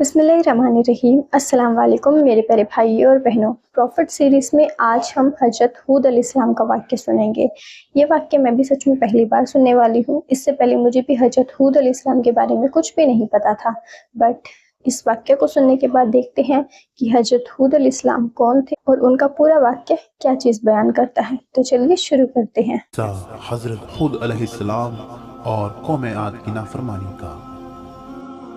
बिस्मिल्लाहिर्रहमानिर्रहीम। अस्सलाम वालेकुम मेरे प्यारे भाइयों और बहनों। प्रॉफिट सीरीज़ में आज हम हज़रत हूद अलैहिस्सलाम का वाक़या सुनेंगे। ये वाक़या मैं भी सच में पहली बार सुनने वाली हूँ। इससे पहले मुझे भी हज़रत हूद अलैहिस्सलाम के बारे में कुछ भी नहीं पता था। बट इस वाक़या को सुनने के बाद देखते हैं कि हज़रत हूद अलैहिस्सलाम कौन थे और उनका पूरा वाक़या क्या चीज़ बयान करता है। तो चलिए शुरू करते हैं। हज़रत हूद अलैहिस्सलाम और कौम आद की नाफरमानी का।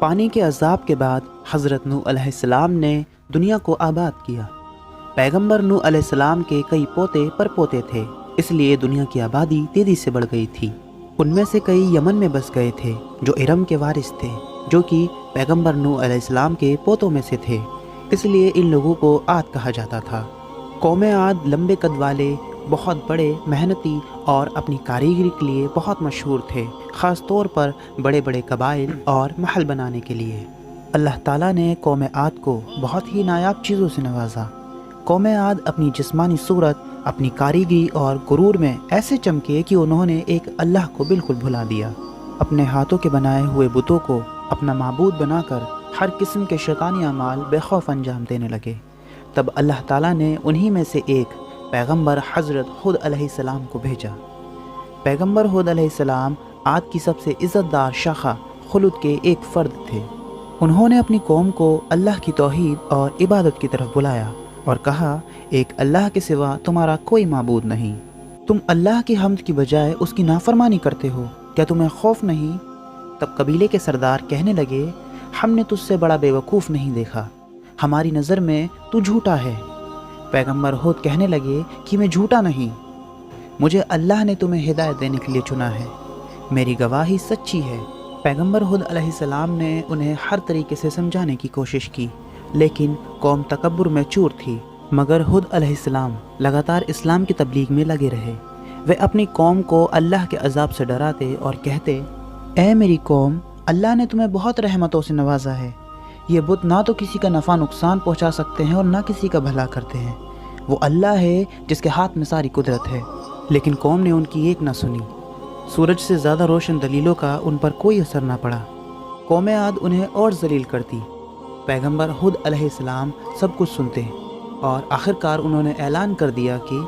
पानी के अज़ाब के बाद हज़रत नूह अलैहिस्सलाम ने दुनिया को आबाद किया। पैगंबर नूह अलैहिस्सलाम के कई पोते परपोते थे, इसलिए दुनिया की आबादी तेज़ी से बढ़ गई थी। उनमें से कई यमन में बस गए थे जो इरम के वारिस थे, जो कि पैगंबर नूह अलैहिस्सलाम के पोतों में से थे, इसलिए इन लोगों को आद कहा जाता था। कौम आद लंबे कद वाले, बहुत बड़े, मेहनती और अपनी कारीगरी के लिए बहुत मशहूर थे, ख़ास तौर पर बड़े बड़े कबाइल और महल बनाने के लिए। अल्लाह ताला ने कौम आद को बहुत ही नायाब चीज़ों से नवाजा। कौम आद अपनी जिस्मानी सूरत, अपनी कारीगरी और गुरूर में ऐसे चमके कि उन्होंने एक अल्लाह को बिल्कुल भुला दिया। अपने हाथों के बनाए हुए बुतों को अपना माबूद बनाकर हर किस्म के शैतानी अमाल बेखौफ अंजाम देने लगे। तब अल्लाह ताला ने उन्हीं में से एक पैगंबर हज़रत हूद अलैहिस्सलाम को भेजा। पैगंबर हूद अलैहिस्सलाम आद की सबसे इज़्ज़तदार शाखा खुलूद के एक फ़र्द थे। उन्होंने अपनी कौम को अल्लाह की तौहीद और इबादत की तरफ बुलाया और कहा, एक अल्लाह के सिवा तुम्हारा कोई माबूद नहीं। तुम अल्लाह की हम्द की बजाय उसकी नाफरमानी करते हो, क्या तुम्हें खौफ नहीं? तब कबीले के सरदार कहने लगे, हमने तुझसे बड़ा बेवकूफ़ नहीं देखा, हमारी नज़र में तू झूठा है। पैगंबर हूद कहने लगे कि मैं झूठा नहीं, मुझे अल्लाह ने तुम्हें हिदायत देने के लिए चुना है, मेरी गवाही सच्ची है। पैगंबर हूद अलैहिस्सलाम ने उन्हें हर तरीके से समझाने की कोशिश की, लेकिन कौम तकब्बुर में चूर थी। मगर हूद अलैहिस्सलाम लगातार इस्लाम की तबलीग में लगे रहे। वे अपनी कौम को अल्लाह के अजाब से डराते और कहते, ऐ मेरी कौम, अल्लाह ने तुम्हें बहुत रहमतों से नवाजा है। ये बुत ना तो किसी का नफ़ा नुकसान पहुंचा सकते हैं और ना किसी का भला करते हैं। वो अल्लाह है जिसके हाथ में सारी कुदरत है। लेकिन कौम ने उनकी एक ना सुनी। सूरज से ज़्यादा रोशन दलीलों का उन पर कोई असर ना पड़ा। कौम आद उन्हें और जलील करती। पैगंबर हूद अलैहिस्सलाम सब कुछ सुनते और आखिरकार उन्होंने ऐलान कर दिया कि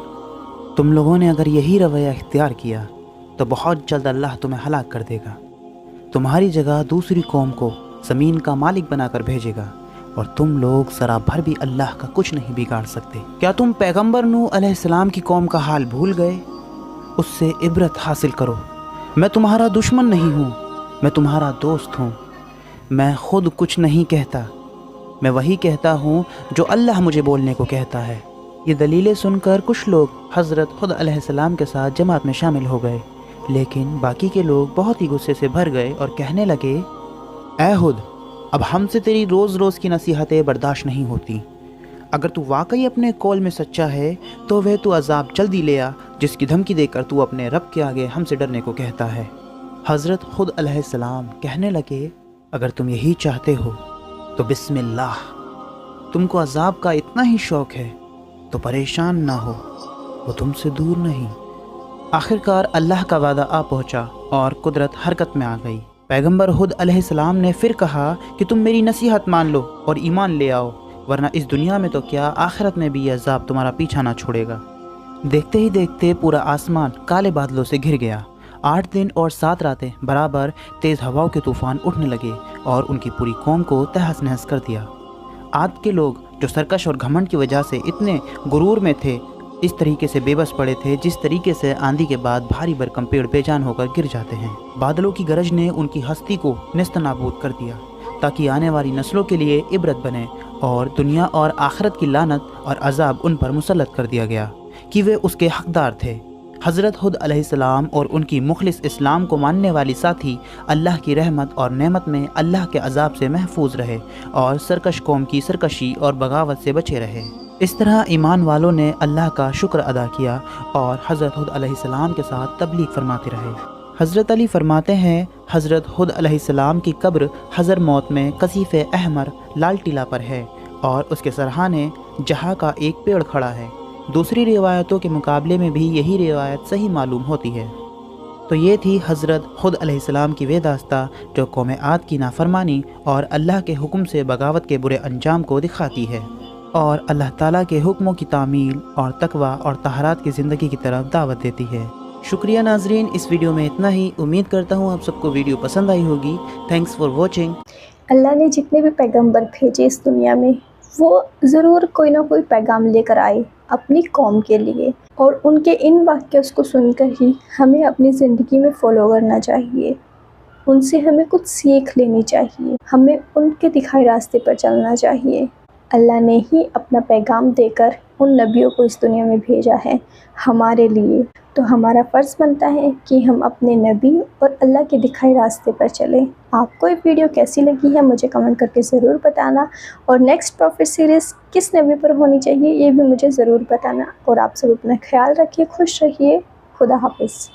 तुम लोगों ने अगर यही रवैया इख्तियार किया तो बहुत जल्द अल्लाह तुम्हें हलाक कर देगा। तुम्हारी जगह दूसरी कौम को ज़मीन का मालिक बनाकर भेजेगा और तुम लोग ज़रा भर भी अल्लाह का कुछ नहीं बिगाड़ सकते। क्या तुम पैगंबर नूह अलैहिस्सलाम की कौम का हाल भूल गए? उससे इबरत हासिल करो। मैं तुम्हारा दुश्मन नहीं हूँ, मैं तुम्हारा दोस्त हूँ। मैं खुद कुछ नहीं कहता, मैं वही कहता हूँ जो अल्लाह मुझे बोलने को कहता है। ये दलीलें सुनकर कुछ लोग हज़रत हूद अलैहिस्सलाम के साथ जमात में शामिल हो गए, लेकिन बाकी के लोग बहुत ही गुस्से से भर गए और कहने लगे, ऐ हूद, अब हमसे तेरी रोज़ रोज़ की नसीहतें बर्दाश्त नहीं होती। अगर तू वाकई अपने कौल में सच्चा है तो वह तू अजाब जल्दी ले आ जिसकी धमकी देकर तू अपने रब के आगे हमसे डरने को कहता है। हज़रत हूद अलैहिस्सलाम कहने लगे, अगर तुम यही चाहते हो तो बिस्मिल्लाह। तुमको अजाब का इतना ही शौक़ है तो परेशान ना हो, वो तुमसे दूर नहीं। आखिरकार अल्लाह का वादा आ पहुँचा और कुदरत हरकत में आ गई। पैगंबर हूद अलैहिस्सलाम ने फिर कहा कि तुम मेरी नसीहत मान लो और ईमान ले आओ, वरना इस दुनिया में तो क्या आखिरत में भी यह अजाब तुम्हारा पीछा ना छोड़ेगा। देखते ही देखते पूरा आसमान काले बादलों से घिर गया। 8 दिन और 7 रातें बराबर तेज़ हवाओं के तूफ़ान उठने लगे और उनकी पूरी कौम को तहस नहस कर दिया। आद के लोग जो सरकश और घमंड की वजह से इतने गुरूर में थे, इस तरीके से बेबस पड़े थे जिस तरीके से आंधी के बाद भारी भरकम पेड़ बेजान होकर गिर जाते हैं। बादलों की गरज ने उनकी हस्ती को नेस्तनाबूद कर दिया ताकि आने वाली नस्लों के लिए इबरत बने, और दुनिया और आखिरत की लानत और अजाब उन पर मुसल्लत कर दिया गया कि वे उसके हकदार थे। हज़रत हूद अलैहिस्सलाम और उनकी मुखलिस इस्लाम को मानने वाली साथी अल्लाह की रहमत और नेमत में अल्लाह के अजाब से महफूज रहे और सरकश कौम की सरकशी और बगावत से बचे रहे। इस तरह ईमान वालों ने अल्लाह का शुक्र अदा किया और हज़रत हूद अलैहिस्सलाम के साथ तबलीग फरमाते रहे। हज़रत अली फरमाते हैं, हज़रत हूद अलैहिस्सलाम की कब्र हज़र मौत में कसीफ़ अहमर लाल टीला पर है और उसके सरहाने जहाँ का एक पेड़ खड़ा है। दूसरी रिवायतों के मुकाबले में भी यही रिवायत सही मालूम होती है। تو یہ تھی حضرت خود علیہ السلام کی وہ داستہ جو قوم عاد کی نافرمانی اور اللہ کے حکم سے بغاوت کے برے انجام کو دکھاتی ہے اور اللہ تعالیٰ کے حکموں کی تعمیل اور تقوی اور طہارت کی زندگی کی طرف دعوت دیتی ہے۔ شکریہ ناظرین، اس ویڈیو میں اتنا ہی۔ امید کرتا ہوں آپ سب کو ویڈیو پسند آئی ہوگی۔ Thanks for watching. اللہ نے جتنے بھی پیغمبر بھیجے اس دنیا میں، وہ ضرور کوئی نہ کوئی پیغام لے کر آئے اپنی قوم کے لیے، اور ان کے ان واقعات کو سن کر ہی ہمیں اپنی زندگی میں فالو کرنا چاہیے۔ ان سے ہمیں کچھ سیکھ لینی چاہیے، ہمیں ان کے دکھائے راستے پر چلنا چاہیے۔ اللہ نے ہی اپنا پیغام دے کر ان نبیوں کو اس دنیا میں بھیجا ہے ہمارے لیے، تو ہمارا فرض بنتا ہے کہ ہم اپنے نبی اور اللہ کے دکھائے راستے پر چلیں۔ آپ کو یہ ویڈیو کیسی لگی ہے مجھے کمنٹ کر کے ضرور بتانا، اور نیکسٹ پروفٹ سیریز کس نبی پر ہونی چاہیے یہ بھی مجھے ضرور بتانا، اور آپ سب اپنا خیال رکھیے، خوش رہیے، خدا حافظ۔